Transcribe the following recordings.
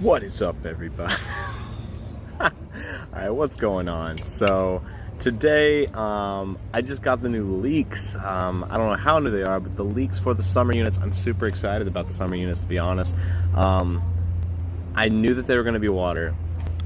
What is up, everybody? Alright, what's going on? So today I just got the new leaks. I don't know how new they are, but the leaks for the summer units, I'm super excited about the summer units, to be honest. I knew that they were going to be water.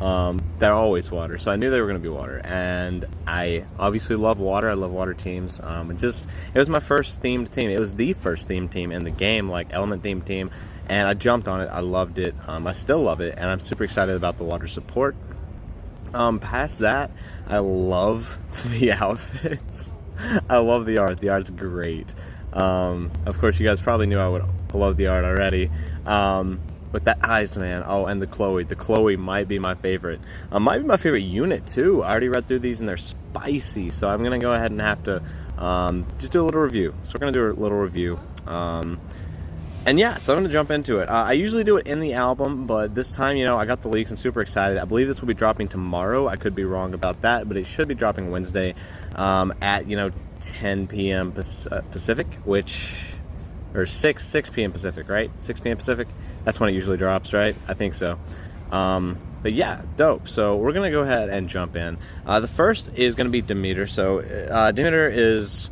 They're always water, so I knew they were going to be water, and I obviously love water. I love water teams. It was my first themed team. It was the first themed team in the game, like element themed team, and I jumped on it. I loved it. I still love it, and I'm super excited about the water support. Past that, I love the outfits. I love the art. The art's great. Of course, you guys probably knew I would love the art already. But that eyes, man. Oh, and the Chloe. The Chloe might be my favorite. Might be my favorite unit, too. I already read through these, and they're spicy. So I'm going to go ahead and have to just do a little review. So we're going to do a little review. And yeah, so I'm going to jump into it. I usually do it in the album, but this time, you know, I got the leaks. I'm super excited. I believe this will be dropping tomorrow. I could be wrong about that, but it should be dropping Wednesday at, 10 p.m. Pacific, or 6 p.m. Pacific, right? 6 p.m. Pacific? That's when it usually drops, right? I think so. But yeah, dope. So we're going to go ahead and jump in. The first is going to be Demeter. So Demeter is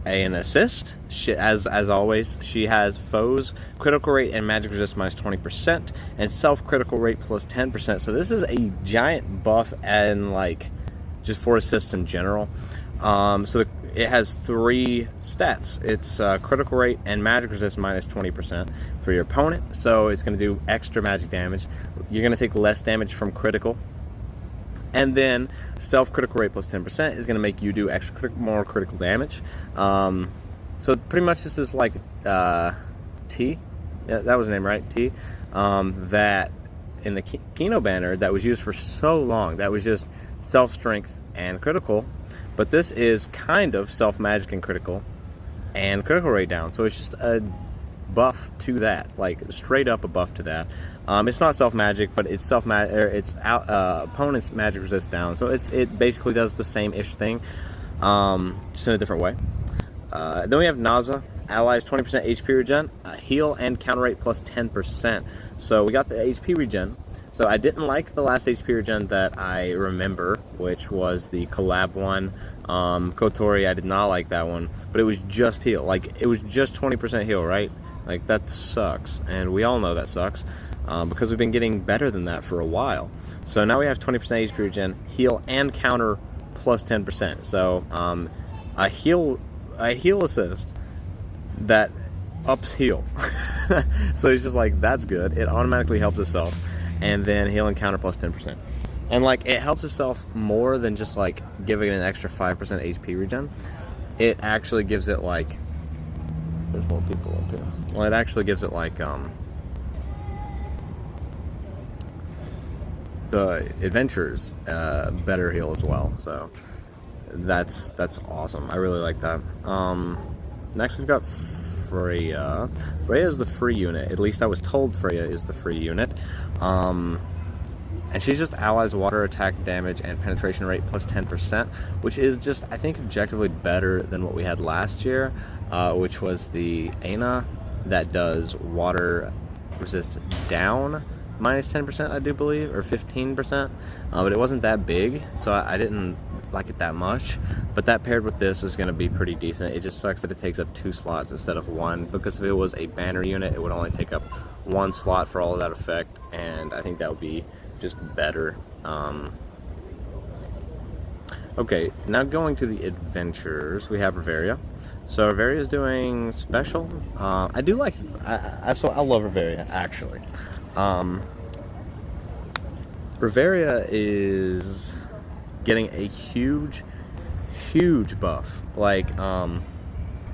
an assist. As always, she has foes, critical rate, and magic resist minus 20%, and self-critical rate plus 10%. So this is a giant buff and just for assists in general. It has 3 stats. It's critical rate and magic resist minus 20% for your opponent. So it's going to do extra magic damage. You're going to take less damage from critical. And then self-critical rate plus 10% is going to make you do more critical damage. So pretty much this is like T. Yeah, that was the name, right? T. That in the Kino banner that was used for so long. That was just self-strength and critical. But this is kind of self-magic and critical rate down. So it's just a buff to that, straight up a buff to that. It's not self-magic, but it's opponent's magic resist down. So it basically does the same-ish thing, just in a different way. Then we have Naza, allies 20% HP regen, heal and counter rate plus 10%. So we got the HP regen. So I didn't like the last HP regen that I remember, which was the collab one. Kotori, I did not like that one, but it was just heal. It was just 20% heal, right? That sucks, and we all know that sucks, because we've been getting better than that for a while. So now we have 20% HP regen, heal and counter plus 10%. So a heal assist that ups heal. So it's just that's good. It automatically helps itself. And then heal and counter plus 10%. And it helps itself more than just giving it an extra 5% HP regen. It actually gives it there's more people up here. Well, it actually gives it the adventures better heal as well. So that's awesome. I really like that. Next we've got Freya. Freya is the free unit. At least I was told Freya is the free unit. And she's just allies water attack damage and penetration rate plus 10%, which is just, I think, objectively better than what we had last year, which was the Aina that does water resist down minus 10%, I do believe, or 15%. But it wasn't that big, so I didn't like it that much. But that paired with this is going to be pretty decent. It just sucks that it takes up 2 slots instead of 1, because if it was a banner unit, it would only take up 1 slot for all of that effect, and I think that would be just better. Okay, now going to the adventures, we have Reveria. So Reveria is doing special. I do like, I love Reveria, actually. Reveria is getting a huge buff.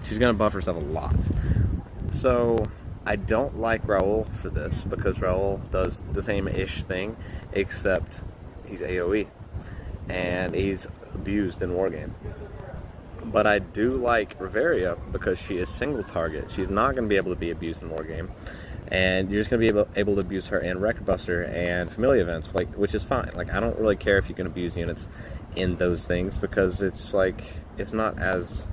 She's gonna buff herself a lot. So I don't like Raul for this, because Raul does the same-ish thing, except he's AoE and he's abused in Wargame. But I do like Reveria because she is single target. She's not going to be able to be abused in Wargame, and you're just going to be able to abuse her in Record Buster and Familia events, which is fine. I don't really care if you can abuse units in those things, because it's not as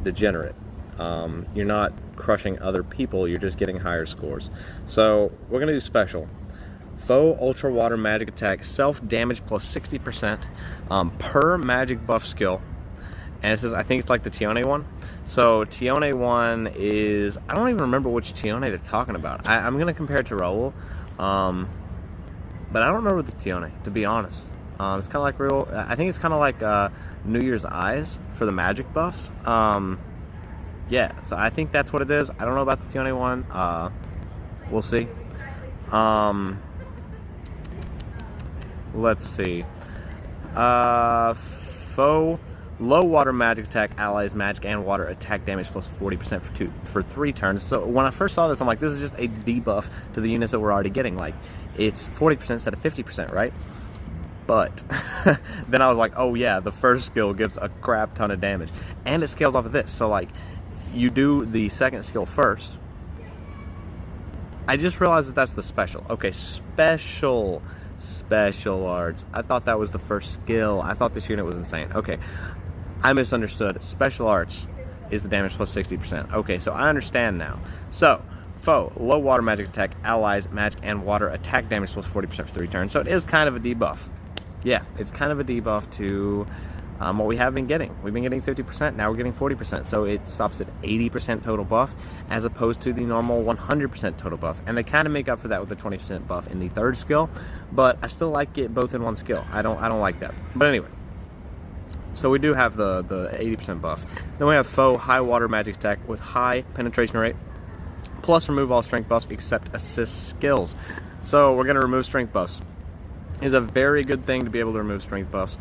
degenerate. You're not crushing other people, you're just getting higher scores. So we're going to do special. Foe Ultra Water Magic Attack, self-damage plus 60% per magic buff skill. And it says, I think it's like the Tione one. So Tione one is, I don't even remember which Tione they're talking about. I'm going to compare it to Raul. But I don't remember the Tione, to be honest. It's kind of like real. I think it's kind of like New Year's Eyes for the magic buffs. Yeah, so I think that's what it is. I don't know about the Tione one. We'll see. Let's see. Foe low water magic attack, allies magic and water attack damage plus 40% for 3 turns. So when I first saw this, I'm like, this is just a debuff to the units that we're already getting. Like, it's 40% instead of 50%, right? But then I was like, oh yeah, the first skill gives a crap ton of damage, and it scales off of this. So like, you do the second skill first. I just realized that that's the special. Okay, special arts. I thought that was the first skill. I thought this unit was insane. Okay, I misunderstood. Special arts is the damage plus 60%. Okay, so I understand now. So foe low water magic attack, allies magic and water attack damage plus 40% for 3 turns. So it is kind of a debuff. Yeah, it's kind of a debuff to what we have been getting. We've been getting 50%, now we're getting 40%. So it stops at 80% total buff as opposed to the normal 100% total buff. And they kind of make up for that with the 20% buff in the third skill, but I still like it both in one skill. I don't like that. But anyway, so we do have the 80% buff. Then we have foe high water magic attack with high penetration rate, plus remove all strength buffs except assist skills. So we're going to remove strength buffs. Is a very good thing to be able to remove strength buffs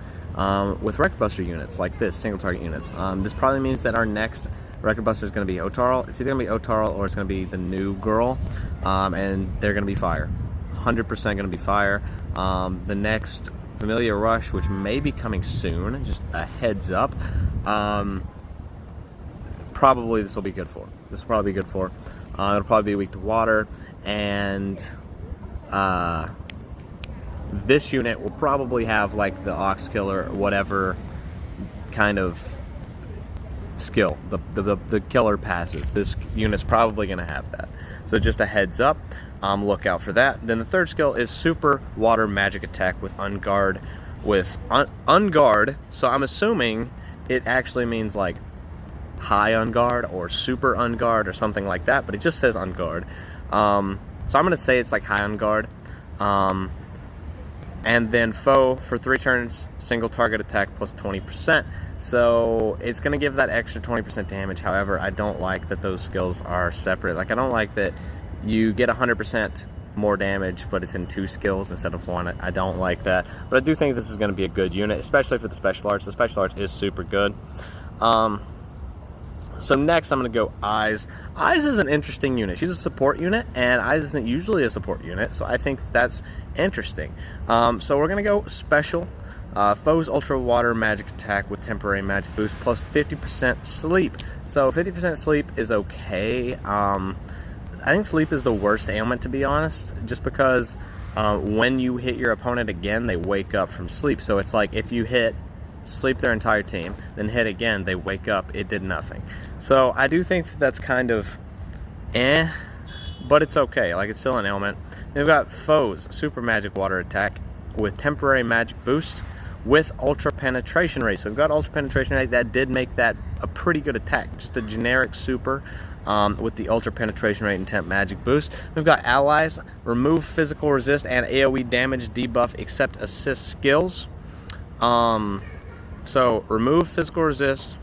with Record Buster units like this, single target units. This probably means that our next Record Buster is going to be Otarl. It's either going to be Otarl or it's going to be the new girl, and they're going to be fire. 100% going to be fire. The next Familiar Rush, which may be coming soon, just a heads up, probably this will be good for. This will probably be good for. It'll probably be weak to water, and this unit will probably have like the Ox Killer, whatever kind of skill, the killer passive. This unit's probably going to have that. So just a heads up, look out for that. Then the third skill is Super Water Magic Attack with Unguard. Unguard, so I'm assuming it actually means like High Unguard or Super Unguard or something like that, but it just says Unguard. So I'm going to say it's like High Unguard. And then foe for 3 turns, single target attack plus 20%. So it's going to give that extra 20% damage. However, I don't like that those skills are separate. Like, I don't like that you get 100% more damage, but it's in 2 skills instead of 1. I don't like that. But I do think this is going to be a good unit, especially for the special arts. The special arts is super good. So next I'm going to go Eyes. Eyes is an interesting unit. She's a support unit, and Eyes isn't usually a support unit, so I think that's interesting. So we're going to go Special. Foe's Ultra Water Magic Attack with Temporary Magic Boost plus 50% Sleep. So 50% Sleep is okay. I think Sleep is the worst ailment, to be honest, just because when you hit your opponent again, they wake up from sleep. So it's like if you hit sleep their entire team, then hit again, they wake up, it did nothing. So I do think that that's kind of but it's okay. Like, it's still an ailment. Then we've got Foe's Super Magic Water Attack with Temporary Magic Boost with Ultra Penetration Rate. So we've got Ultra Penetration Rate. That did make that a pretty good attack. Just a generic super with the Ultra Penetration Rate and Temp Magic Boost. We've got Allies, remove Physical Resist and AoE damage debuff except assist skills. So remove Physical Resist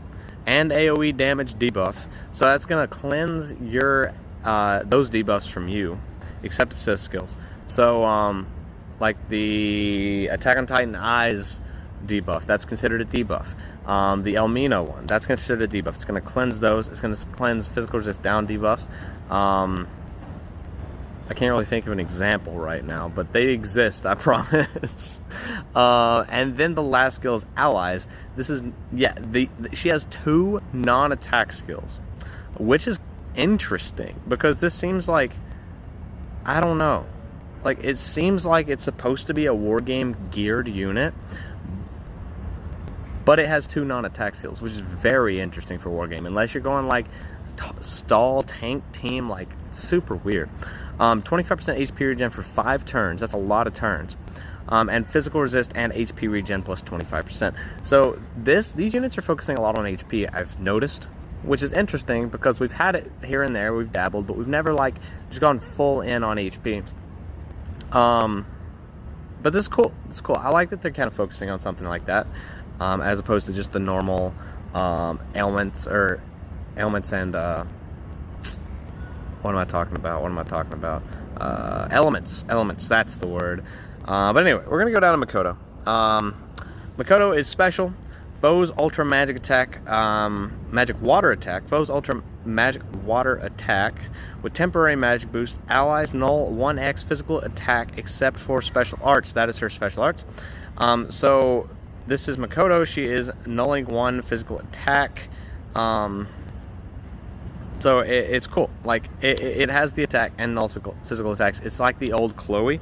and AoE damage debuff. So that's going to cleanse your those debuffs from you, except assist skills. So like the Attack on Titan Eyes debuff, that's considered a debuff. The Elmino one, that's considered a debuff. It's going to cleanse those. It's going to cleanse Physical Resist down debuffs. I can't really think of an example right now, but they exist, I promise. And then the last skill is Allies. This is, yeah, she has 2 non-attack skills, which is interesting because this seems like, I don't know, like, it seems like it's supposed to be a war game geared unit, but it has 2 non-attack skills, which is very interesting for war game. Unless you're going like stall tank team, like super weird. 25% HP regen for 5 turns. That's a lot of turns. And physical resist and HP regen plus 25%. So these units are focusing a lot on HP, I've noticed, which is interesting because we've had it here and there, we've dabbled, but we've never like just gone full in on HP. But this is cool. It's cool. I like that they're kind of focusing on something like that, as opposed to just the normal ailments and what am I talking about? Elements. That's the word. But anyway, we're gonna go down to Makoto. Makoto is special. Foes ultra magic attack, magic water attack. Foes ultra magic water attack with temporary magic boost. Allies null 1x physical attack except for special arts. That is her special arts. So this is Makoto. She is nulling 1 physical attack. So it's cool. Like it has the attack and also physical attacks. It's like the old Chloe.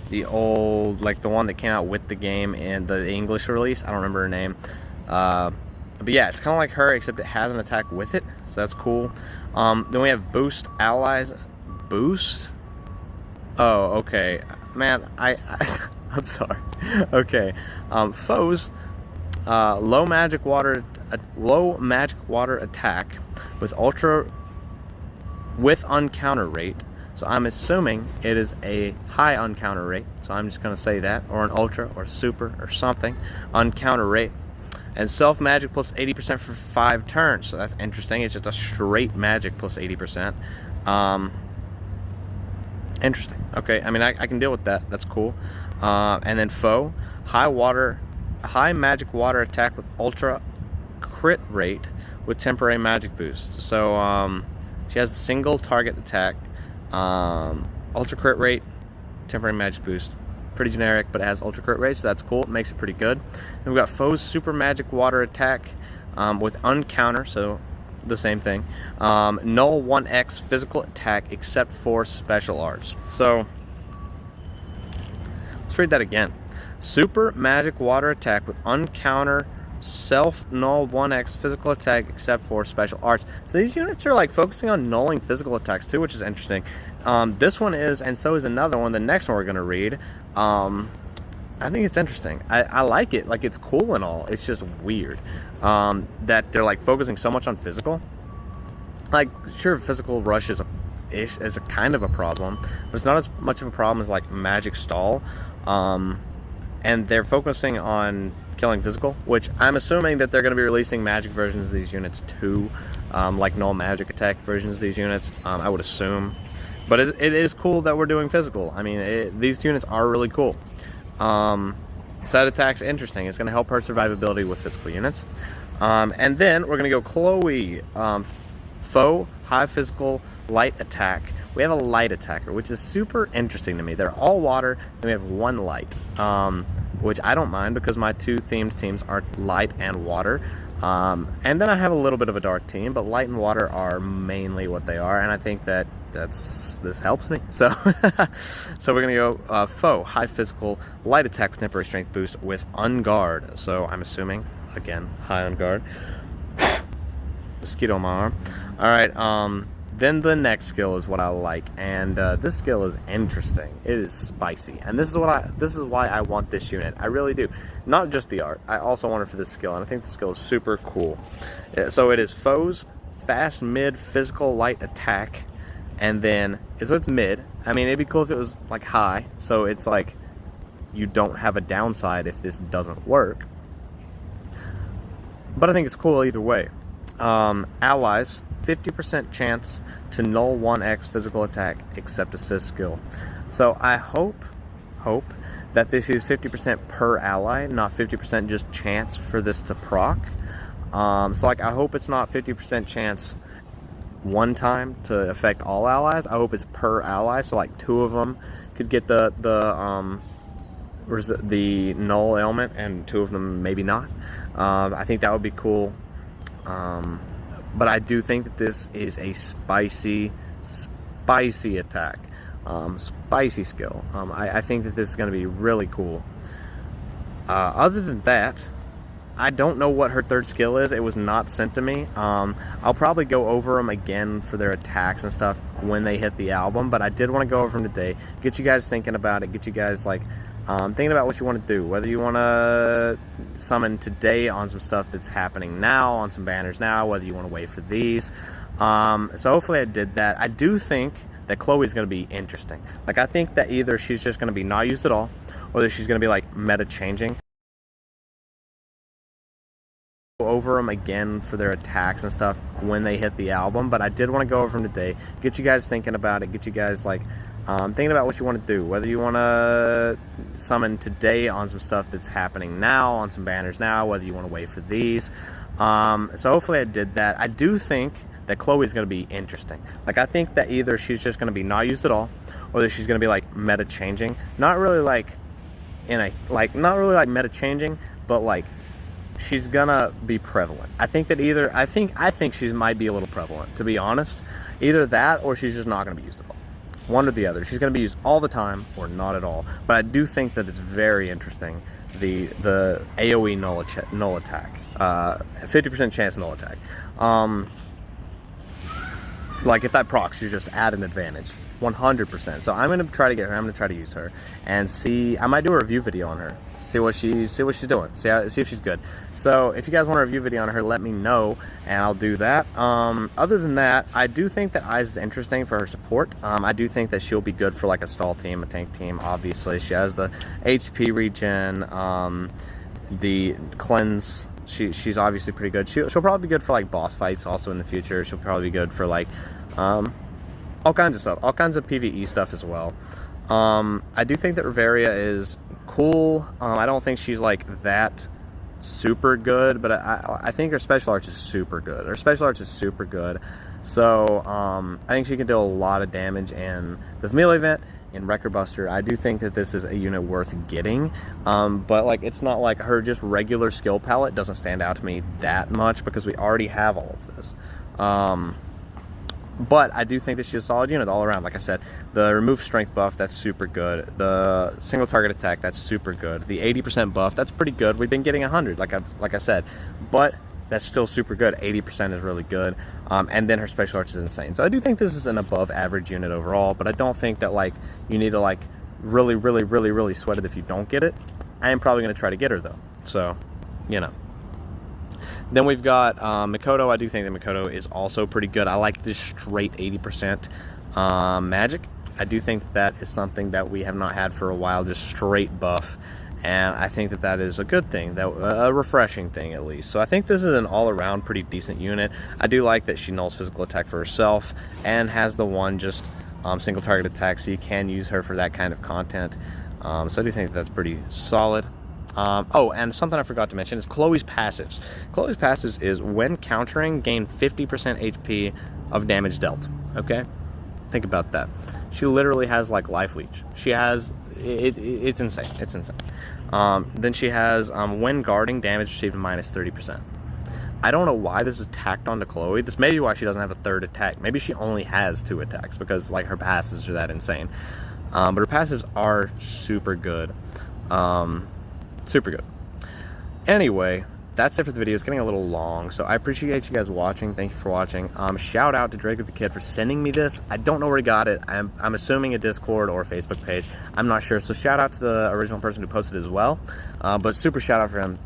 The old, like the one that came out with the game in the English release. I don't remember her name. But yeah, it's kind of like her, except it has an attack with it. So that's cool. Then we have boost allies. Boost? Oh, okay. Man, I'm sorry. Okay. Foes, low magic water attack with uncounter rate. So I'm assuming it is a high uncounter rate. So I'm just going to say that, or an ultra, or super, or something. Uncounter rate. And self magic plus 80% for 5 turns. So that's interesting. It's just a straight magic plus 80%. Interesting. Okay, I mean, I can deal with that. That's cool. And then foe, high magic water attack with ultra crit rate with temporary magic boost. So she has the single target attack. Ultra crit rate, temporary magic boost. Pretty generic, but it has ultra crit rate, so that's cool. It makes it pretty good. Then we've got foe's super magic water attack with uncounter, so the same thing. Null 1x physical attack except for special arts. So let's read that again. Super magic water attack with uncounter self null 1x physical attack except for special arts. So these units are like focusing on nulling physical attacks too, which is interesting. This one is, and so is another one. The next one we're going to read. I think it's interesting. I like it. Like, it's cool and all. It's just weird that they're like focusing so much on physical. Like, sure, physical rush is a kind of a problem, but it's not as much of a problem as like magic stall. And they're focusing on killing physical, which I'm assuming that they're going to be releasing magic versions of these units too, like null magic attack versions of these units, I would assume. But it is cool that we're doing physical. I mean, these units are really cool. Side attack's interesting. It's going to help her survivability with physical units. And then we're going to go Chloe. Foe, high physical, light attack. We have a light attacker, which is super interesting to me. They're all water, and we have 1 light, which I don't mind because my 2 themed teams are light and water. And then I have a little bit of a dark team, but light and water are mainly what they are, and I think that this helps me. So so we're gonna go foe, high physical, light attack with temporary strength boost with unguard. So I'm assuming, again, high unguard. Mosquito on my arm. Alright, then the next skill is what I like, and this skill is interesting. It is spicy, and this is why I want this unit. I really do. Not just the art. I also want it for this skill, and I think the skill is super cool. So it is foes, fast mid physical light attack, and then so it's mid. I mean, it'd be cool if it was like high, so it's like you don't have a downside if this doesn't work. But I think it's cool either way. Allies, 50% chance to null 1x physical attack except assist skill. So I hope that this is 50% per ally, not 50% just chance for this to proc. So like, I hope it's not 50% chance one time to affect all allies. I hope it's per ally, so like 2 of them could get the null ailment and 2 of them maybe not. I think that would be cool. But I do think that this is a spicy attack, spicy skill. I think that this is going to be really cool. Other than that, I don't know what her third skill is. It was not sent to me. I'll probably go over them again for their attacks and stuff when they hit the album, but I did want to go over them today, get you guys thinking about it, get you guys like thinking about what you want to do, whether you want to summon today on some stuff that's happening now, on some banners now, whether you want to wait for these. So hopefully I did that. I do think that Chloe's going to be interesting. Like, I think that either she's just going to be not used at all, or that she's going to be like meta changing. Over them again for their attacks and stuff when they hit the album, but I did want to go over them today, get you guys thinking about it, get you guys like thinking about what you want to do, whether you want to summon today on some stuff that's happening now, on some banners now, whether you want to wait for these. So hopefully I did that. I do think that Chloe's going to be interesting. Like, I think that either she's just going to be not used at all, or that she's going to be like meta changing, not really like meta changing, but like she's gonna be prevalent. I think that either I think she might be a little prevalent, to be honest. Either that, or she's just not gonna be used at all. One or the other. She's gonna be used all the time or not at all. But I do think that it's very interesting, the AoE null attack, 50% chance null attack. Like, if that procs, you just add an advantage, 100%. So I'm gonna try to get her. I'm gonna try to use her and see. I might do a review video on her. See what she's doing. See if she's good. So if you guys want a review video on her, let me know, and I'll do that. Other than that, I do think that Eyes is interesting for her support. I do think that she'll be good for like a stall team, a tank team. Obviously, she has the HP regen, the cleanse. She's obviously pretty good. She'll probably be good for like boss fights also in the future. She'll probably be good for like all kinds of stuff, all kinds of PvE stuff as well. I do think that Riveria is cool. I don't think she's like that super good, but I think her special arts is super good. Her special arts is super good. So I think she can do a lot of damage in the melee event, in Record Buster. I do think that this is a unit worth getting, but like, it's not like her just regular skill palette doesn't stand out to me that much, because we already have all of this. But I do think that she's a solid unit all around. Like I said, the remove strength buff, that's super good. The single target attack, that's super good. The 80% buff, that's pretty good. We've been getting 100, like I said, but that's still super good. 80% is really good. And then her special arts is insane. So I do think this is an above average unit overall, but I don't think that like you need to like really sweat it if you don't get it. I am probably going to try to get her though. So, you know. Then we've got Mikoto. I do think that Mikoto is also pretty good. I like this straight 80% magic. I do think that is something that we have not had for a while, just straight buff. And I think that that is a good thing, a refreshing thing at least. So I think this is an all-around pretty decent unit. I do like that she nulls physical attack for herself and has the one just single target attack, so you can use her for that kind of content. So I do think that's pretty solid. Oh, and something I forgot to mention is Chloe's passives. Chloe's passives is when countering, gain 50% HP of damage dealt. Okay? Think about that. She literally has like life leech. She has, it's insane. It's insane. Then she has when guarding, damage received minus 30%. I don't know why this is tacked onto Chloe. This may be why she doesn't have a third attack. Maybe she only has 2 attacks because like her passives are that insane. But her passives are super good. Super good. Anyway, that's it for the video. It's getting a little long, so I appreciate you guys watching. Thank you for watching. Shout out to Drake the Kid for sending me this. I don't know where he got it. I'm assuming a Discord or a Facebook page. I'm not sure. So shout out to the original person who posted it as well. But super shout out for him.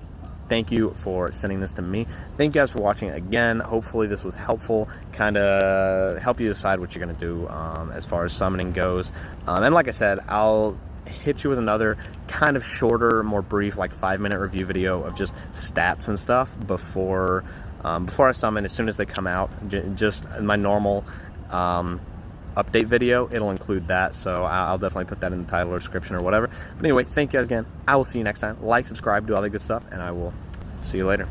Thank you for sending this to me. Thank you guys for watching again. Hopefully this was helpful, kind of help you decide what you're going to do as far as summoning goes. And like I said, I'll hit you with another kind of shorter, more brief, like 5-minute review video of just stats and stuff before I summon. As soon as they come out, just my normal update video, it'll include that, so I'll definitely put that in the title or description or whatever. But anyway, thank you guys again. I will see you next time. Like, subscribe, do all that good stuff, and I will see you later.